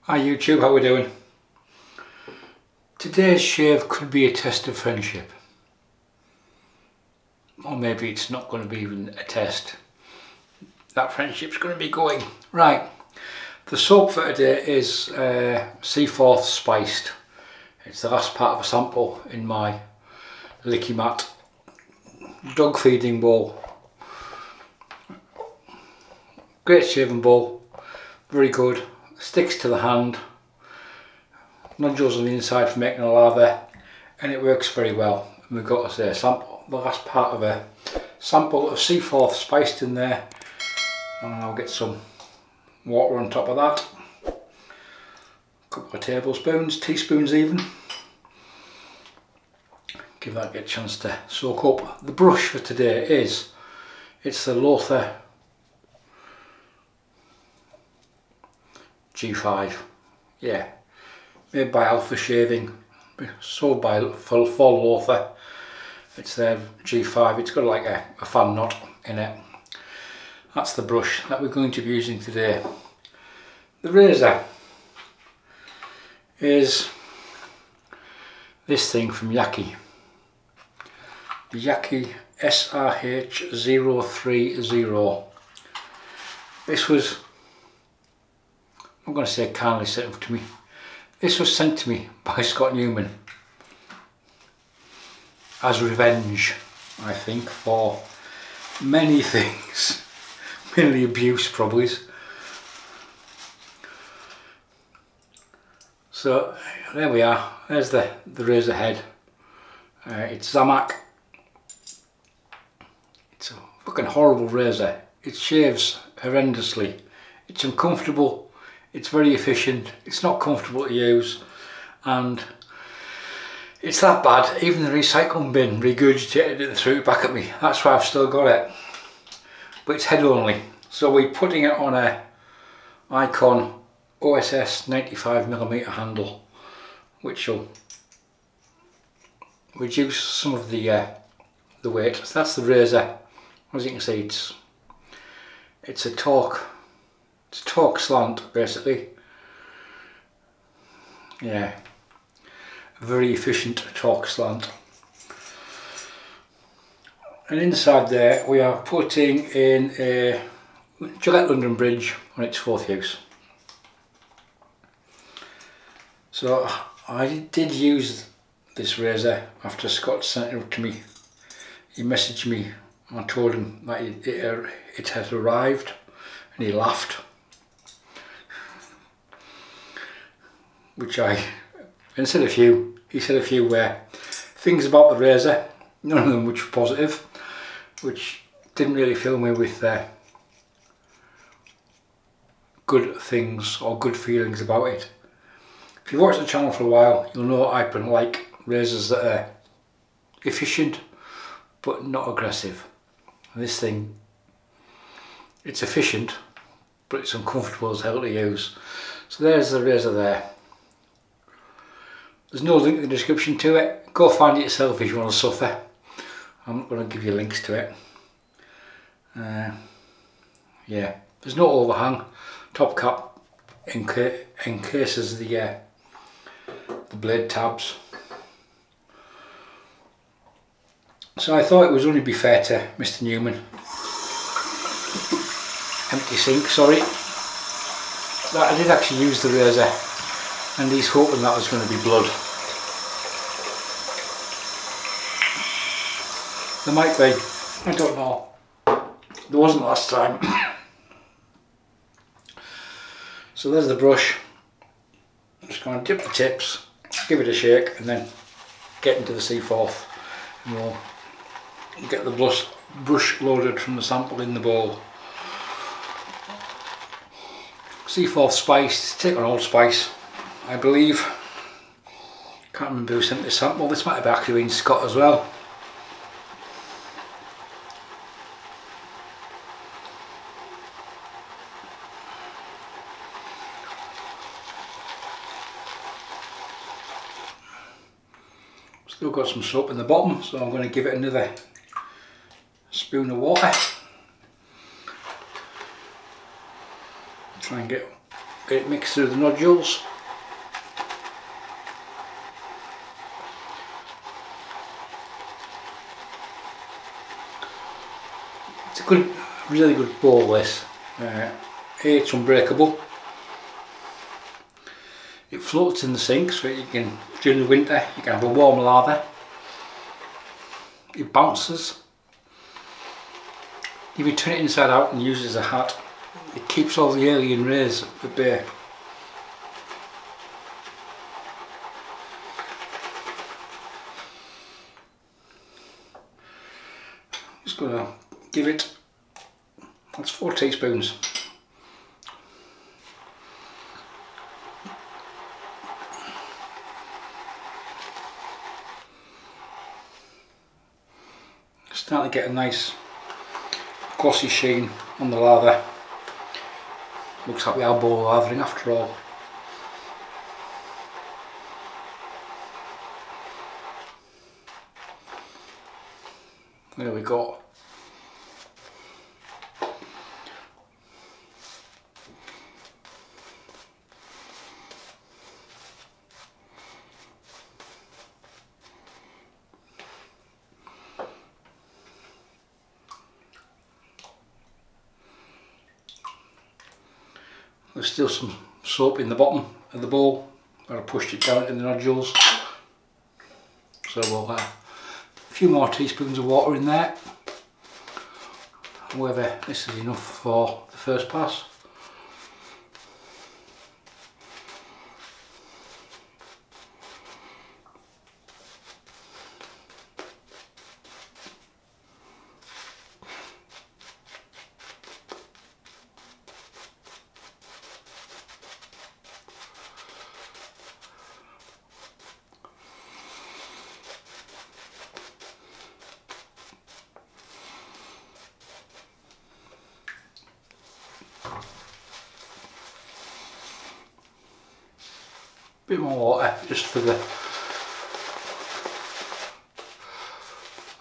Hi YouTube, how are we doing? Today's shave could be a test of friendship. Or maybe it's not going to be even a test. That friendship's going to be going. Right, the soap for today is Seaforth Spiced. It's the last part of a sample in my Lickimat dog feeding bowl. Great shaving bowl, very good. Sticks to the hand, nodules on the inside for making a lather, and it works very well. And we've got a sample, the last part of a sample of Seaforth Spiced in there, and I'll get some water on top of that. A couple of tablespoons, teaspoons even. Give that a chance to soak up. The brush for today is, it's the Løthur G5, yeah, made by Alpha Shaving, sold by for Løthur. It's their G5. It's got like a fan knot in it. That's the brush that we're going to be using today. The razor is this thing from Yaqi, the Yaqi SRH030. This was, I'm going to say kindly sent to me. This was sent to me by Scott Newman as revenge, I think, for many things, mainly abuse probably. So there we are, there's the razor head. It's Zamac. It's a fucking horrible razor. It shaves horrendously. It's uncomfortable. It's very efficient, it's not comfortable to use, and it's that bad, even the recycling bin regurgitated it and threw it back at me. That's why I've still got it. But it's head only. So we're putting it on a Argan OSS 95mm handle, which will reduce some of the weight. So that's the razor. As you can see, it's a torque slant basically. Yeah, a very efficient torque slant. And inside there we are putting in a Gillette London Bridge on its 4th use. So I did use this razor after Scott sent it to me. He messaged me and I told him that it had arrived, and he laughed. Which he said a few things about the razor, none of them which were positive, which didn't really fill me with good things or good feelings about it. If you've watched the channel for a while, you'll know I like razors that are efficient but not aggressive. And this thing, it's efficient but it's uncomfortable as hell to use. So there's the razor there. There's no link in the description to it. Go find it yourself if you want to suffer. I'm not going to give you links to it. Yeah, there's no overhang. Top cap encases the blade tabs. So I thought it would only be fair to Mr. Newman. Empty sink, sorry. That I did actually use the razor, and he's hoping that was going to be blood. There might be, I don't know. There wasn't last time. So there's the brush. I'm just going to dip the tips, give it a shake, and then get into the Seaforth, and we'll get the brush loaded from the sample in the bowl. Seaforth Spiced, take an allspice, I believe. Can't remember who sent this sample. This might have actually been Scott as well. Still got some soap in the bottom, so I'm going to give it another spoon of water. Try and get it mixed through the nodules. It's a good, really good bowl this. It's unbreakable. It floats in the sink, so you can, during the winter, you can have a warm lather. It bounces. If you turn it inside out and use it as a hat, it keeps all the alien rays at bay. Just going to give it, that's 4 teaspoons. Starting to get a nice glossy sheen on the lather. Looks like we are bowl lathering after all. There we go. There's still some soap in the bottom of the bowl where I pushed it down in the nodules. So we'll have a few more teaspoons of water in there. However, this is enough for the first pass. Bit more water just for the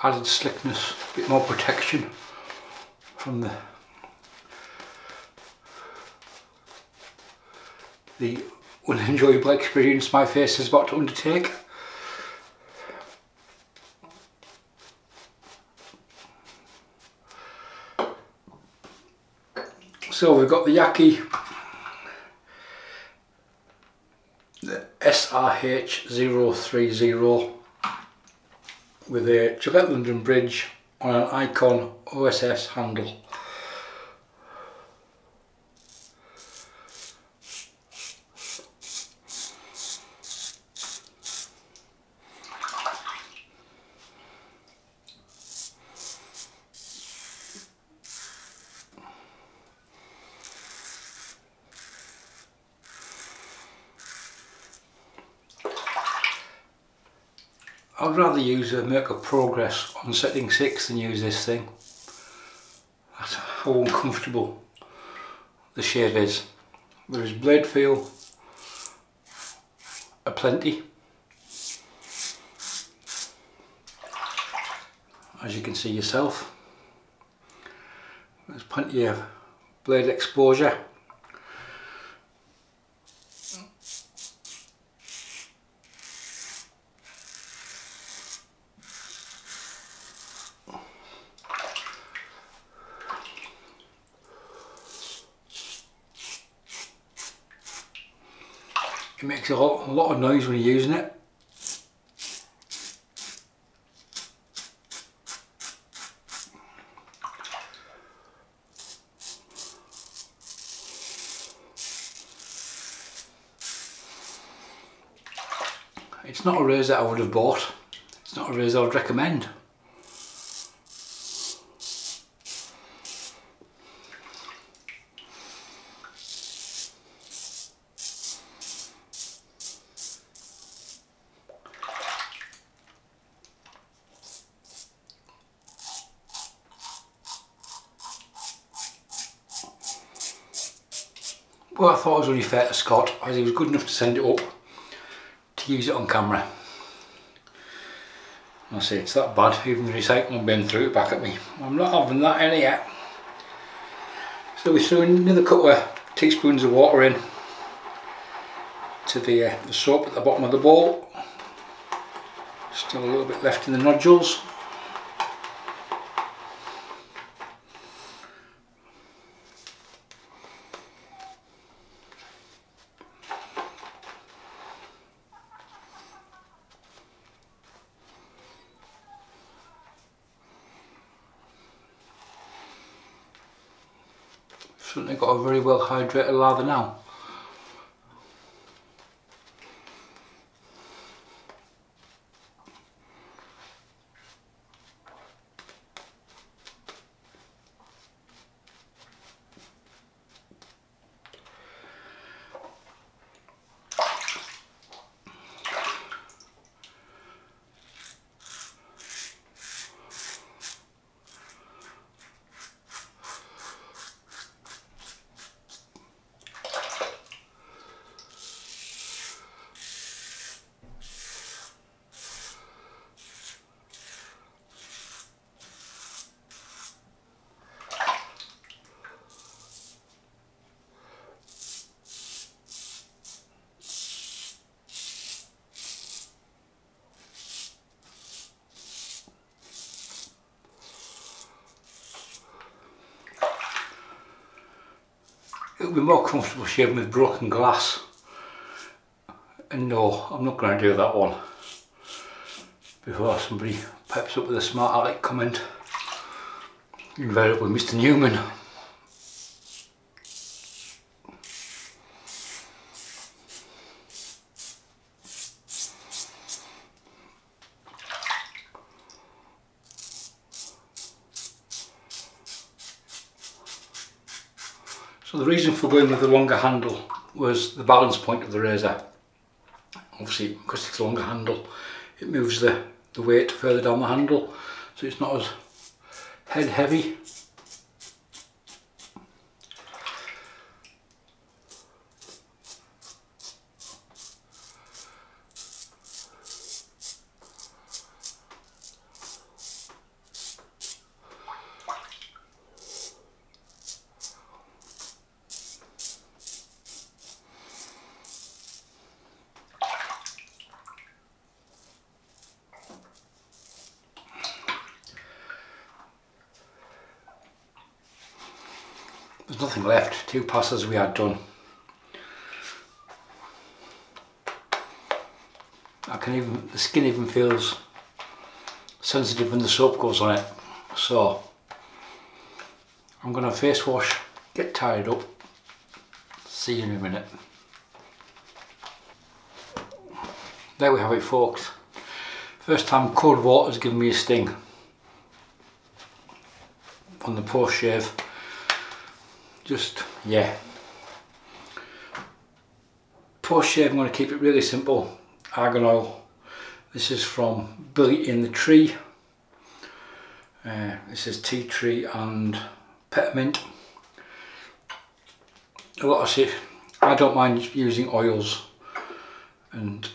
added slickness, a bit more protection from the unenjoyable experience my face is about to undertake. So we've got the Yaqi SRH030 with a Gillette London Bridge on an Icon OSS handle. I'd rather use a Make a Progress on setting 6 than use this thing. That's how uncomfortable the shave is. Whereas blade feel aplenty. As you can see yourself, there's plenty of blade exposure. It makes a lot of noise when you're using it. It's not a razor I would have bought. It's not a razor I would recommend. Well, I thought it was only fair to Scott, as he was good enough to send it up to use it on camera. I say it's that bad, even the recycling bin threw it back at me. I'm not having that in yet. So we threw in another couple of teaspoons of water in. to the soap at the bottom of the bowl. Still a little bit left in the nodules. Certainly got a very well hydrated lather now. It'll be more comfortable shaving with broken glass, and no, I'm not going to do that one before somebody peps up with a smart aleck comment, invariably Mr. Newman. So the reason for going with the longer handle was the balance point of the razor. Obviously, because it's a longer handle, it moves the weight further down the handle, so it's not as head heavy. There's nothing left, 2 passes we had done. The skin even feels sensitive when the soap goes on it. So I'm going to face wash, get tied up, see you in a minute. There we have it, folks. First time cold water's given me a sting on the post shave. Just, yeah. Post shave, I'm going to keep it really simple. Argan oil. This is from Billy in the Tree. This is tea tree and peppermint. A lot of it. I don't mind using oils and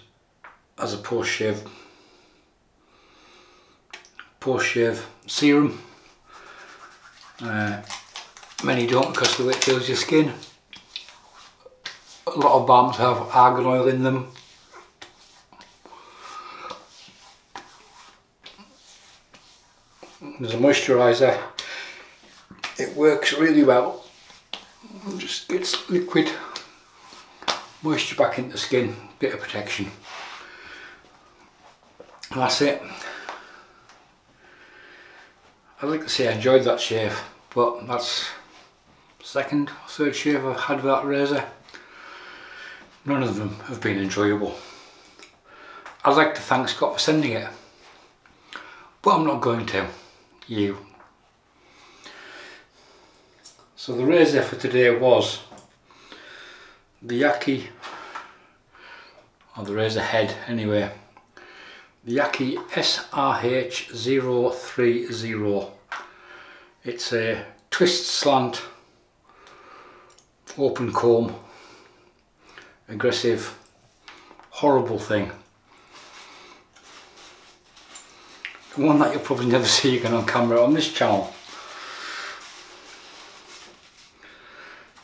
as a post shave serum. Many don't because of the way it feels your skin. A lot of balms have argan oil in them. There's a moisturiser. It works really well. It just gets liquid moisture back into the skin, bit of protection. And that's it. I'd like to say I enjoyed that shave, but that's second, third shave I've had with that razor. None of them have been enjoyable. I'd like to thank Scott for sending it, but I'm not going to. You. So the razor for today was the Yaqi, or the razor head anyway, the Yaqi SRH030. It's a twist slant open comb, aggressive, horrible thing. The one that you'll probably never see again on camera on this channel.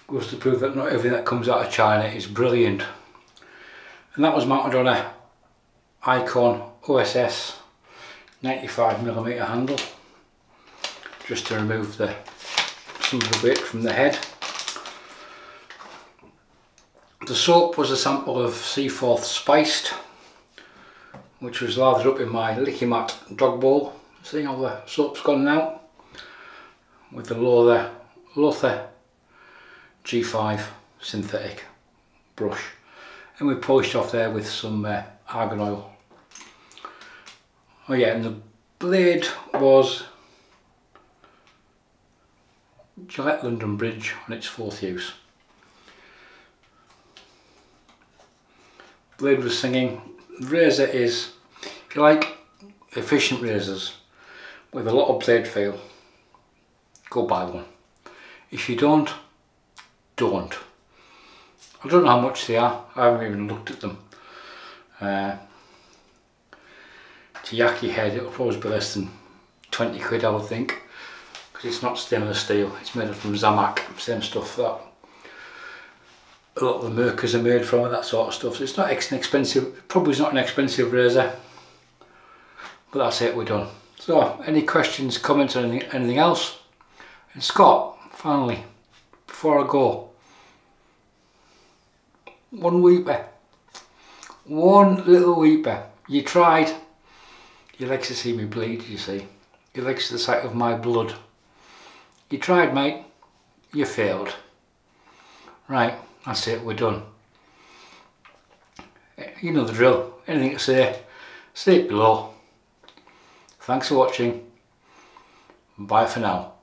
Goes to prove that not everything that comes out of China is brilliant. and that was mounted on a Icon OSS 95mm handle, just to remove some of the weight from the head. The soap was a sample of Seaforth Spiced, which was lathered up in my Lickimat dog bowl. See how the soap's gone now? With the Løthur G5 synthetic brush. And we polished off there with some argan oil. Oh yeah, and the blade was Gillette London Bridge on its 4th use. Blade was singing. The razor is, if you like efficient razors with a lot of blade feel, go buy one. If you don't, don't. I don't know how much they are, I haven't even looked at them. It's a Yaqi head, it'll probably be less than 20 quid I would think, because it's not stainless steel, it's made from Zamac, same stuff that a lot of the Merkers are made from, that sort of stuff. So it's not expensive, probably not an expensive razor, but that's it, we're done. So any questions, comments, or anything else? And Scott, finally, before I go, one weeper, one little weeper. You tried. You likes to see me bleed, you see. You likes the sight of my blood. You tried, mate. You failed. Right, that's it, we're done. You know the drill. Anything to say, say it below. Thanks for watching. Bye for now.